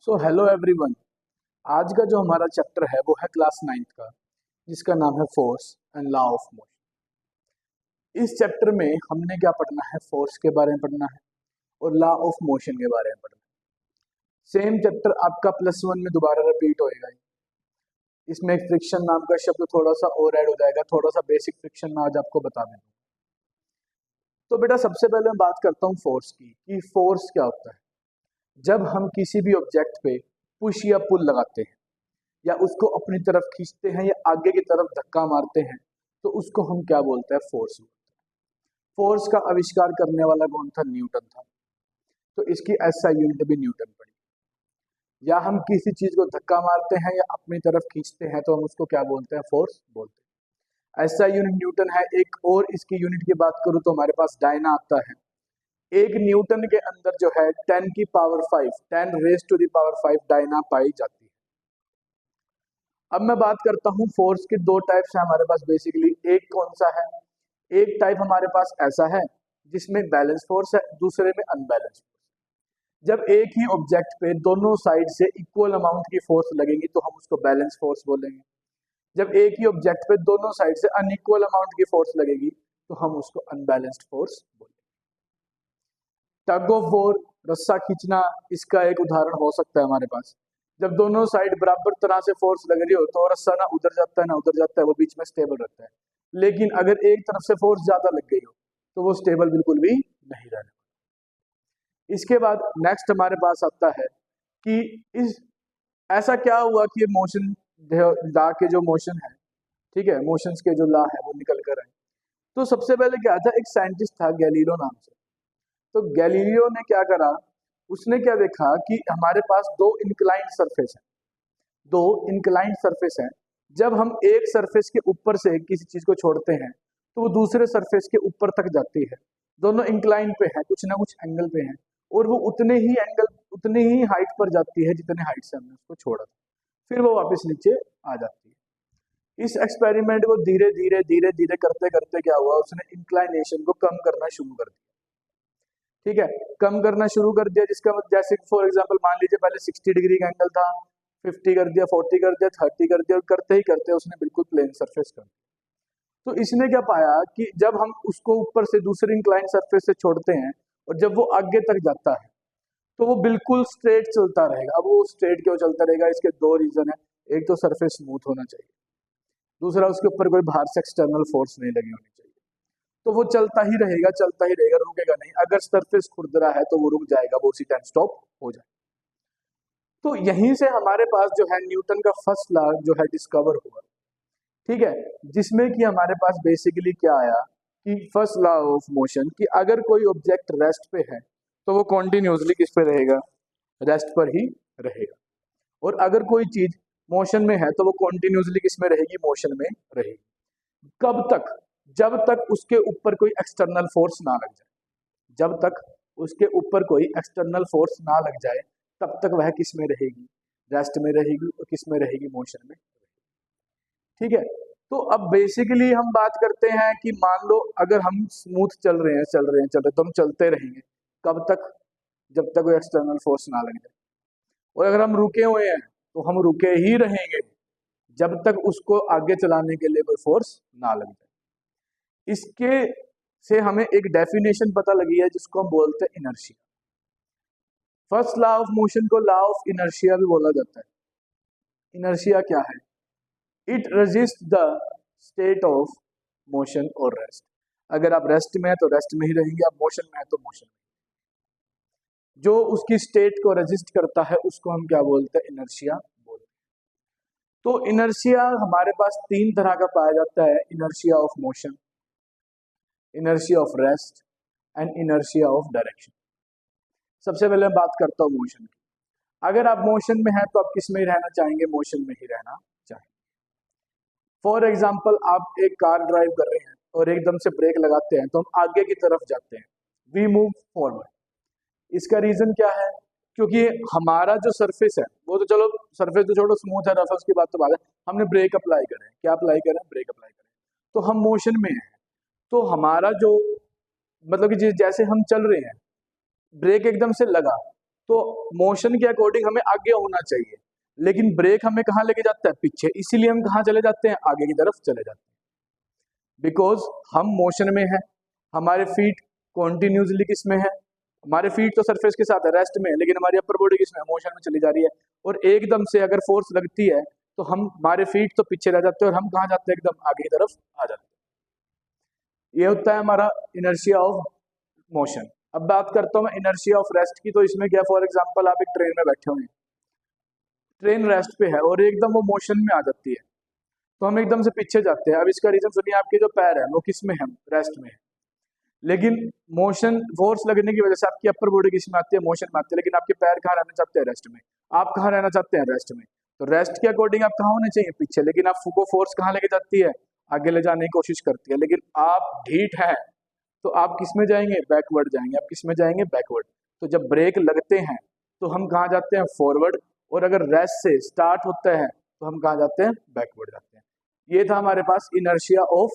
So hello everyone. आज का जो हमारा चैप्टर है वो है क्लास 9th का, जिसका नाम है force and law of motion. इस चैप्टर में हमने क्या पढ़ना है, फोर्स के बारे में पढ़ना है और लॉ ऑफ मोशन के बारे में पढ़ना है। सेम चैप्टर आपका +1 में दोबारा रिपीट होएगा। इसमें फ्रिक्शन नाम का शब्द थोड़ा सा और ऐड हो जाएगा, थोड़ा सा बेसिक फ्रिक्शन मैं आज आपको बता दूंगा। तो बेटा सबसे पहले मैं बात करता हूँ फोर्स की, कि फोर्स क्या होता है। जब हम किसी भी ऑब्जेक्ट पे पुश या पुल लगाते हैं या उसको अपनी तरफ खींचते हैं या आगे की तरफ धक्का मारते हैं, तो उसको हम क्या बोलते हैं, फोर्स। फोर्स का आविष्कार करने वाला कौन था, न्यूटन था। तो इसकी एसआई यूनिट भी न्यूटन पड़ी। या हम किसी चीज को धक्का मारते हैं या अपनी तरफ खींचते हैं तो हम उसको क्या बोलते हैं, फोर्स बोलते हैं। एसआई यूनिट न्यूटन है। एक और इसकी यूनिट की बात करूं तो हमारे पास डायना आता है। एक न्यूटन के अंदर जो है 10 की power 5 10 raise to the power 5 डायना पाई जाती है। अब मैं बात करता हूँ फोर्स के दो टाइप्स हैं हमारे पास बेसिकली। एक कौन सा है, एक टाइप हमारे पास ऐसा है जिसमें बैलेंस फोर्स है, दूसरे में अनबैलेंस फोर्स। जब एक ही ऑब्जेक्ट पे दोनों साइड से इक्वल अमाउंट की फोर्स लगेगी तो हम उसको बैलेंस फोर्स बोलेंगे। जब एक ही ऑब्जेक्ट पे दोनों साइड से अनइक्वल अमाउंट की फोर्स लगेगी तो हम उसको अनबैलेंस्ड फोर्स बोलेंगे। टग ऑफ वॉर, रस्सा खींचना, इसका एक उदाहरण हो सकता है हमारे पास। जब दोनों साइड बराबर तरह से फोर्स लग रही हो तो रस्सा ना उधर जाता है ना उधर जाता है, वो बीच में स्टेबल रहता है। लेकिन अगर एक तरफ से फोर्स ज्यादा लग गई हो तो वो स्टेबल बिल्कुल भी नहीं रहने। इसके बाद नेक्स्ट हमारे पास आता है कि इस ऐसा क्या हुआ कि मोशन ला के जो मोशन है, ठीक है, मोशंस के जो ला है वो निकल कर आए। तो सबसे पहले क्या था, एक साइंटिस्ट था गैलीलियो नाम से। तो गैलीलियो ने क्या करा, उसने क्या देखा कि हमारे पास दो इंक्लाइंड सरफेस है, दो इंक्लाइंड सरफेस है। जब हम एक सरफेस के ऊपर से किसी चीज को छोड़ते हैं तो वो दूसरे सरफेस के ऊपर तक जाती है। दोनों इंक्लाइन पे है, कुछ ना कुछ एंगल पे है, और वो उतने ही एंगल उतनी ही हाइट पर जाती है जितने हाइट से हमने उसको छोड़ा था। फिर वो वापस नीचे आ जाती है। इस एक्सपेरिमेंट को धीरे धीरे धीरे धीरे करते करते क्या हुआ, उसने इंक्लाइनेशन को कम करना शुरू कर दिया। ठीक है, कम करना शुरू कर दिया, जिसका मतलब जैसे फॉर एग्जांपल मान लीजिए पहले 60 डिग्री का एंगल था, 50 कर दिया, 40 कर दिया, 30 कर दिया, और करते ही करते उसने बिल्कुल प्लेन सरफेस कर दिया। तो इसने क्या पाया कि जब हम उसको ऊपर से दूसरी इंक्लाइन सरफेस से छोड़ते हैं और जब वो आगे तक जाता है तो वो बिल्कुल स्ट्रेट चलता रहेगा। अब वो स्ट्रेट क्यों चलता रहेगा, इसके दो रीजन है। एक तो सरफेस स्मूथ होना चाहिए, दूसरा उसके ऊपर कोई बाहर से एक्सटर्नल फोर्स नहीं लगी होनी चाहिए। तो वो चलता ही रहेगा, चलता ही रहेगा, रुकेगा नहीं। अगर सरफेस खुरदरा है तो वो रुक जाएगा, वो उसी टाइम स्टॉप हो जाएगा। तो यहीं से हमारे पास जो है न्यूटन का फर्स्ट लॉ जो है डिस्कवर हुआ। ठीक है, जिसमें कि हमारे पास बेसिकली क्या आया कि फर्स्ट लॉ ऑफ मोशन, कि अगर कोई ऑब्जेक्ट रेस्ट पे है तो वो कॉन्टिन्यूसली किस पे रहेगा, रेस्ट पर ही रहेगा। और अगर कोई चीज मोशन में है तो वो कॉन्टिन्यूसली किस में रहेगी, मोशन में रहेगी। कब तक, जब तक उसके ऊपर कोई एक्सटर्नल फोर्स ना लग जाए। जब तक उसके ऊपर कोई एक्सटर्नल फोर्स ना लग जाए तब तक वह किस में रहेगी, रेस्ट में रहेगी, और किस में रहेगी, मोशन में। ठीक है, तो अब बेसिकली हम बात करते हैं कि मान लो अगर हम स्मूथ चल रहे हैं चल रहे हैं चल रहे हैं तो हम चलते रहेंगे। कब तक, जब तक कोई एक्सटर्नल फोर्स ना लग जाए। और अगर हम रुके हुए हैं तो हम रुके ही रहेंगे जब तक उसको आगे चलाने के लिए कोई फोर्स ना लग जाए। इसके से हमें एक डेफिनेशन पता लगी है जिसको हम बोलते हैं inertia. First law of motion को लॉ ऑफ इनर्शिया भी बोला जाता है। इनर्शिया क्या है, it resist the state of motion और रेस्ट। अगर आप रेस्ट में है तो रेस्ट में ही रहेंगे, आप मोशन में है तो मोशन में। जो उसकी स्टेट को रेजिस्ट करता है उसको हम क्या बोलते हैं, इनर्शिया बोलते हैं। तो इनर्शिया हमारे पास तीन तरह का पाया जाता है, inertia of motion, inertia of rest and inertia of direction. सबसे पहले मैं बात करता हूँ मोशन की। अगर आप मोशन में हैं तो आप किस में ही रहना चाहेंगे, मोशन में ही रहना चाहेंगे। फॉर एग्जाम्पल आप एक कार ड्राइव कर रहे हैं और एकदम से ब्रेक लगाते हैं तो हम आगे की तरफ जाते हैं, वी मूव फॉरवर्ड। इसका रीजन क्या है, क्योंकि हमारा जो सरफेस है वो तो चलो सरफेस तो छोड़ो, स्मूथ है, रफ है, उसकी बात तो बात है। हमने ब्रेक अप्लाई करें, क्या अप्लाई करें, ब्रेक अप्लाई करें, तो हम मोशन में हैं। तो हमारा जो मतलब कि जैसे हम चल रहे हैं, ब्रेक एकदम से लगा तो मोशन के अकॉर्डिंग हमें आगे होना चाहिए, लेकिन ब्रेक हमें कहाँ लेके जाता है, पीछे। इसीलिए हम कहाँ चले जाते हैं, आगे की तरफ चले जाते हैं, बिकॉज हम मोशन में है, हमारे फीट कॉन्टिन्यूसली किस में है, हमारे फीट तो सरफेस के साथ है, रेस्ट में है, लेकिन हमारी अपर बॉडी किस में है, मोशन में चली जा रही है। और एकदम से अगर फोर्स लगती है तो हम, हमारे फीट तो पीछे रह जाते हैं और हम कहाँ जाते हैं, एकदम आगे की तरफ आ जाते हैं। ये होता है हमारा इनर्शिया ऑफ मोशन। अब बात करता हूँ मैं इनर्शिया ऑफ रेस्ट की। तो इसमें क्या, फॉर एग्जांपल आप एक ट्रेन में बैठे हुए हैं, ट्रेन रेस्ट पे है और एकदम वो मोशन में आ जाती है, तो हम एकदम से पीछे जाते हैं। अब इसका रीजन सुनिए, आपके जो पैर है वो किस में है, रेस्ट में है, लेकिन मोशन फोर्स लगने की वजह से आपकी अपर बॉडी किस में आती है, मोशन में आती है, लेकिन आपके पैर कहाँ रहना चाहते हैं, रेस्ट में। आप कहाँ रहना चाहते हैं, रेस्ट में। तो रेस्ट के अकॉर्डिंग आप कहाँ होने चाहिए, पीछे, लेकिन आपको फोर्स कहाँ लेके जाती है, आगे ले जाने की कोशिश करती है। लेकिन आप ढीठ है तो आप किस में जाएंगे, बैकवर्ड जाएंगे। आप किस में जाएंगे, बैकवर्ड। तो जब ब्रेक लगते हैं तो हम कहाँ जाते हैं, फॉरवर्ड। और अगर रेस्ट से स्टार्ट होता है तो हम कहाँ जाते हैं, बैकवर्ड जाते हैं। ये था हमारे पास इनर्शिया ऑफ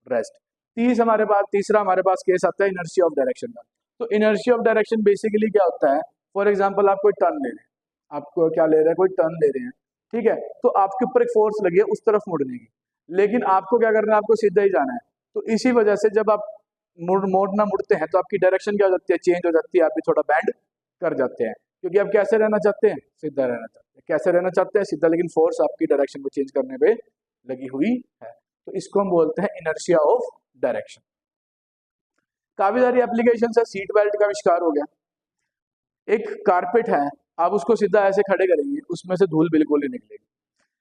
रेस्ट। तीसरा हमारे पास केस आता है इनर्शिया ऑफ डायरेक्शन का। तो इनर्शिया ऑफ डायरेक्शन बेसिकली क्या होता है, फॉर एग्जांपल आप कोई टर्न ले रहे हैं, आपको क्या ले रहे हैं, कोई टर्न ले रहे हैं, ठीक है। तो आपके ऊपर एक फोर्स लगी है उस तरफ मुड़ने की, लेकिन आपको क्या करना है, आपको सीधा ही जाना है। तो इसी वजह से जब आप मोड़ना मुड़ते हैं तो आपकी डायरेक्शन क्या हो जाती है, चेंज हो जाती है, आप भी थोड़ा बैंड कर जाते हैं, क्योंकि आप कैसे रहना चाहते हैं, सीधा रहना चाहते हैं। कैसे रहना चाहते हैं, सीधा, लेकिन फोर्स आपकी डायरेक्शन को चेंज करने पे लगी हुई है। तो इसको हम बोलते हैं इनर्शिया ऑफ डायरेक्शन। काफी सारी एप्लीकेशन है। सीट बेल्ट का आविष्कार हो गया। एक कारपेट है, आप उसको सीधा ऐसे खड़े करेंगे, उसमें से धूल बिल्कुल नहीं निकलेगी,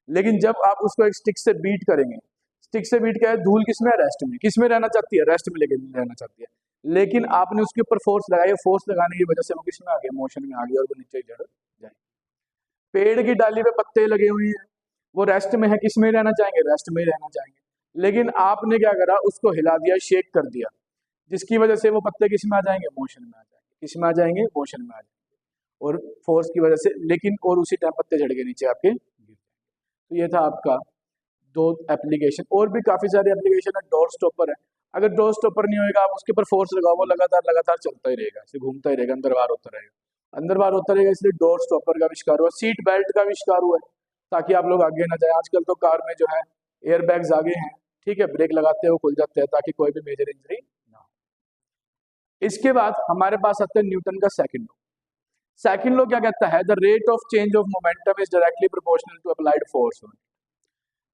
लेकिन जब आप उसको एक स्टिक से बीट करेंगे, स्टिक से बीट क्या है, धूल किसमें, रेस्ट में। किसमें रहना चाहती है, रेस्ट में लेके रहना चाहती है, लेकिन आपने उसके ऊपर फोर्स लगाई, फोर्स लगाने की वजह से वो किसमें आ गया, मोशन में आ गया, और वो नीचे चढ़ जाए। पेड़ की डाली पे पत्ते लगे हुए हैं, वो रेस्ट में है, किसमें रहना चाहेंगे, रेस्ट में ही रहना चाहेंगे, लेकिन आपने क्या करा, उसको हिला दिया, शेक कर दिया, जिसकी वजह से वो पत्ते किसमें आ जाएंगे, मोशन में आ जाएंगे। किसमें आ जाएंगे, मोशन में आ जाएंगे, और फोर्स की वजह से, लेकिन और उसी टाइम पत्ते झड़ के नीचे आपके गिर जाएंगे। तो ये था आपका दो एप्लीकेशन। और भी काफी सारे एप्लीकेशन है। डोर स्टॉपर है, अगर डोर स्टॉपर नहीं होगा, आप उसके ऊपर फोर्स लगाओ, वो लगातार चलता ही रहेगा, ऐसे घूमता ही रहेगा, अंदर बाहर होता रहेगा, अंदर बाहर होता रहेगा। इसलिए डोर स्टॉपर का आविष्कार हुआ। सीट बेल्ट का आविष्कार हुआ है, ताकि आप लोग आगे ना जाए। आजकल तो कार में जो है एयर बैग्स आगे हैं, ठीक है, ब्रेक लगाते हैं वो खुल जाते हैं, ताकि कोई भी मेजर इंजरी ना हो। इसके बाद हमारे पास आता है न्यूटन का सेकंड लॉ। सेकंड लॉ क्या कहता है, the rate of change of momentum is directly proportional to applied force.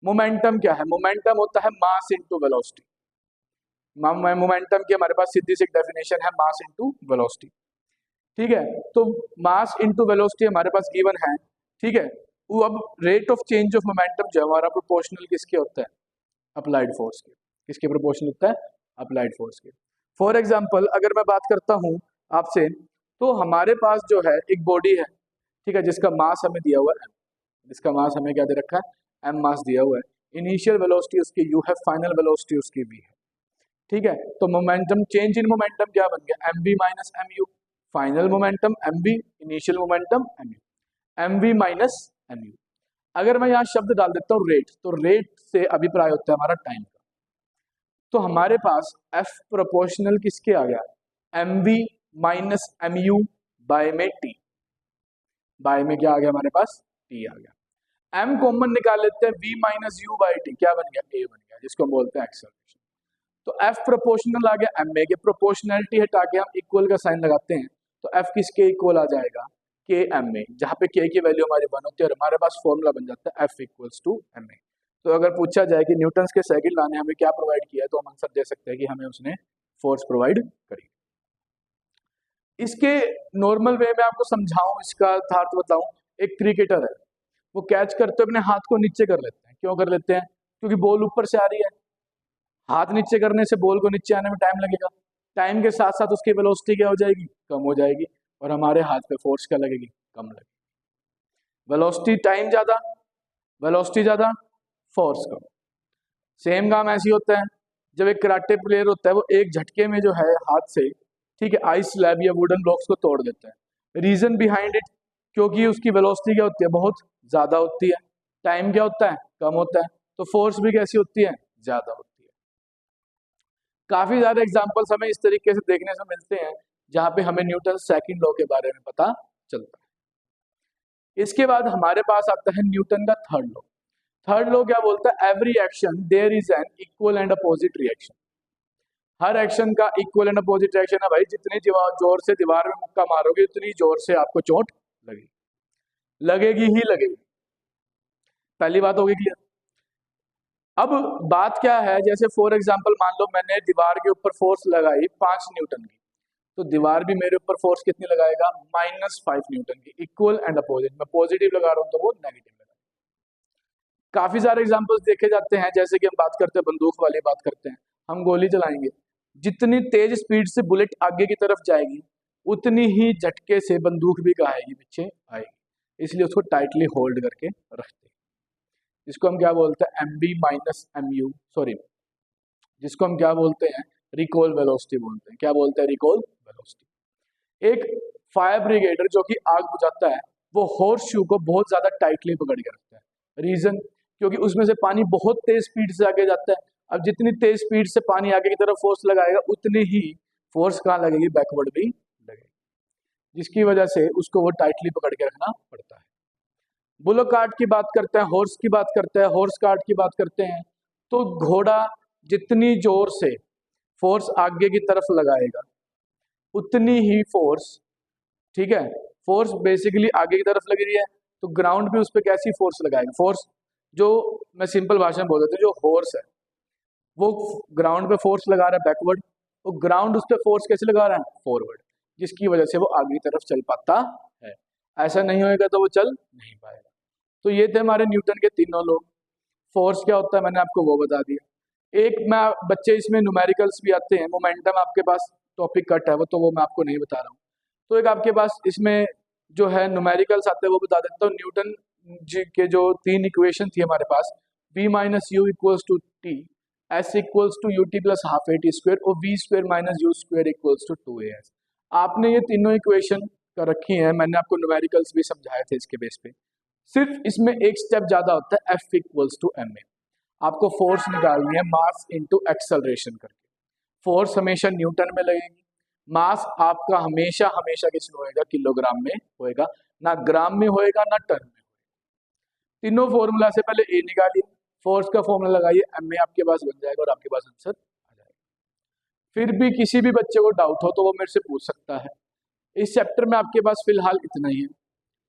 Momentum क्या है, मोमेंटम होता है मास इनटू वेलोसिटी। मोमेंटम की हमारे पास सीधी सी डेफिनेशन है, मास इनटू वेलोसिटी, ठीक है। तो मास इनटू वेलोसिटी हमारे पास गिवन है, ठीक है। वो अब rate of change of momentum जो हमारा प्रोपोर्शनल किसके होता है, अप्लाइड फोर्स के। किसके प्रोपोर्शनल होता है, अप्लाइड फोर्स के। फॉर एग्जाम्पल अगर मैं बात करता हूँ आपसे, तो हमारे पास जो है एक बॉडी है, ठीक है, जिसका मास हमें दिया हुआ है, जिसका मास हमें क्या दे रखा है, एम मास दिया हुआ है। इनिशियल वेलोसिटी उसकी यू है, फाइनल वेलोसिटी उसकी वी है, ठीक है। तो मोमेंटम, चेंज इन मोमेंटम क्या बन गया, M B minus M U. Final momentum M B, initial momentum M U, M V minus M U. अगर मैं यहाँ शब्द डाल देता हूँ रेट, तो रेट से अभिप्राय होता है हमारा टाइम का। तो हमारे पास एफ प्रोपोर्शनल किसके आ गया, M V minus M U by में टी। बाय में क्या आ गया हमारे पास, टी आ गया। एम कॉमन निकाल लेते हैं, v minus you by T क्या बन गया, a बन गया, जिसको हम बोलते हैं एक्सेलरेशन। तो f प्रोपोर्शनल आ गया ma के, प्रोपोर्शनैलिटी हटा के हम इक्वल का साइन लगाते हैं, तो f किसके इक्वल आ जाएगा, k ma, जहाँ पे k की वैल्यू हमारी 1 होती है, और हमारे पास फॉर्मूला बन जाता है f इक्वल्स टू ma। तो अगर पूछा जाए कि न्यूटन्स के सेकंड लॉ ने हमें क्या प्रोवाइड किया है, तो हम आंसर दे सकते हैं कि हमें उसने फोर्स प्रोवाइड करी। इसके नॉर्मल वे में आपको समझाऊं, इसका अर्थ बताऊं। एक क्रिकेटर है, वो कैच करते हुए अपने हाथ को नीचे कर लेते हैं। क्यों कर लेते हैं, क्योंकि बॉल ऊपर से आ रही है, हाथ नीचे करने से बॉल को नीचे आने में टाइम लगेगा, टाइम के साथ साथ उसकी वेलोसिटी क्या हो जाएगी, कम हो जाएगी, और हमारे हाथ पे फोर्स क्या लगेगी, कम लगेगी। वेलोसिटी टाइम ज्यादा, वेलोसिटी ज्यादा, फोर्स कम। सेम काम ऐसे ही होता है, जब एक कराटे प्लेयर होता है, वो एक झटके में जो है हाथ से, ठीक है, आइस स्लैब या वुडन ब्लॉक्स को तोड़ देता है। रीजन बिहाइंड इट, क्योंकि उसकी वेलोसिटी क्या होती है, बहुत ज्यादा होती है, टाइम क्या होता है, कम होता है, तो फोर्स भी कैसी होती है, ज्यादा होती है। काफी ज्यादा एग्जांपल्स हमें इस तरीके से देखने से मिलते हैं, जहां पे हमें न्यूटन सेकंड लॉ के बारे में पता चलता है। इसके बाद हमारे पास आता है न्यूटन का थर्ड लॉ। थर्ड लॉ क्या बोलता है? Every action there is an equal and opposite reaction. हर एक्शन का इक्वल एंड अपोजिट रिएक्शन है भाई। जितनी जोर से दीवार में मुक्का मारोगे उतनी जोर से आपको चोट लगेगी, लगेगी ही लगेगी। पहली बात होगी क्लियर। अब बात क्या है, जैसे फॉर एग्जांपल मान लो मैंने दीवार के ऊपर फोर्स लगाई 5 न्यूटन की, तो दीवार भी मेरे ऊपर फोर्स कितनी लगाएगा? -5 न्यूटन की। इक्वल एंड अपोजिट, मैं पॉजिटिव लगा रहा हूं तो वो नेगेटिव लगाएगा। काफी सारे एग्जांपल्स देखे जाते हैं, जैसे कि हम बात करते हैं बंदूक वाली बात करते हैं। हम गोली चलाएंगे, जितनी तेज स्पीड से बुलेट आगे की तरफ जाएगी उतनी ही झटके से बंदूक भी कहाँ आएगी? पीछे आएगी। इसलिए उसको टाइटली होल्ड करके रखते हैं। जिसको हम क्या बोलते हैं? MV-MU, सॉरी, जिसको हम क्या बोलते हैं? रिकॉल वेलोसिटी बोलते हैं। क्या बोलते हैं? Recall velocity. एक फायर ब्रिगेडर जो कि आग बुझाता है, वो हॉर्स शू को बहुत ज्यादा टाइटली पकड़ के रखता है। रीजन, क्योंकि उसमें से पानी बहुत तेज स्पीड से आगे जाता है। अब जितनी तेज स्पीड से पानी आगे की तरफ फोर्स लगाएगा उतनी ही फोर्स कहाँ लगेगी? बैकवर्ड भी लगेगी, जिसकी वजह से उसको वो टाइटली पकड़ के रखना पड़ता है। बुलक कार्ट की बात करते हैं, हॉर्स की बात करते हैं, हॉर्स कार्ट की बात करते हैं, तो घोड़ा जितनी जोर से फोर्स आगे की तरफ लगाएगा उतनी ही फोर्स, ठीक है, फोर्स बेसिकली आगे की तरफ लग रही है तो ग्राउंड भी उस पर कैसी फोर्स लगाएगा? फोर्स, जो मैं सिंपल भाषा में बोल देता हूँ, जो हॉर्स है वो ग्राउंड पे फोर्स लगा रहा है बैकवर्ड, तो ग्राउंड उस पर फोर्स कैसे लगा रहा है? फॉरवर्ड, जिसकी वजह से वो आगे की तरफ चल पाता है। ऐसा नहीं होएगा तो वो चल नहीं पाएगा। तो ये थे हमारे न्यूटन के तीनों लॉ। फोर्स क्या होता है मैंने आपको वो बता दिया। एक मैं बच्चे इसमें न्यूमेरिकल्स भी आते हैं, मोमेंटम आपके पास टॉपिक कट है वो मैं आपको नहीं बता रहा हूँ। तो एक आपके पास इसमें जो है न्यूमेरिकल्स आते हैं वो बता देता हूँ। न्यूटन जी के जो 3 इक्वेशन थी हमारे पास, v minus U equals to T, S equals to U T plus half A T square और V square minus U square equals to 2as। आपने ये तीनों इक्वेशन कर रखी है, मैंने आपको न्यूमेरिकल्स भी समझाए थे इसके बेस पे। सिर्फ इसमें एक स्टेप ज्यादा होता है, F इक्वल्स टू ma। आपको फोर्स निकालनी है मास इनटू एक्सेलरेशन करके। फोर्स हमेशा न्यूटन में लगेगी, मास आपका हमेशा हमेशा किसमें होएगा? किलोग्राम में होएगा, ना ग्राम में होएगा ना टन में। तीनों फॉर्मूला से पहले ए निकालिए, फोर्स का फॉर्मूला लगाइए, ma आपके पास बन जाएगा और आपके पास आंसर आ जाएगा। फिर भी किसी भी बच्चे को डाउट हो तो वो मेरे से पूछ सकता है। इस चैप्टर में आपके पास फिलहाल इतना ही है।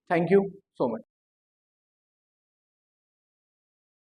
Thank you so much.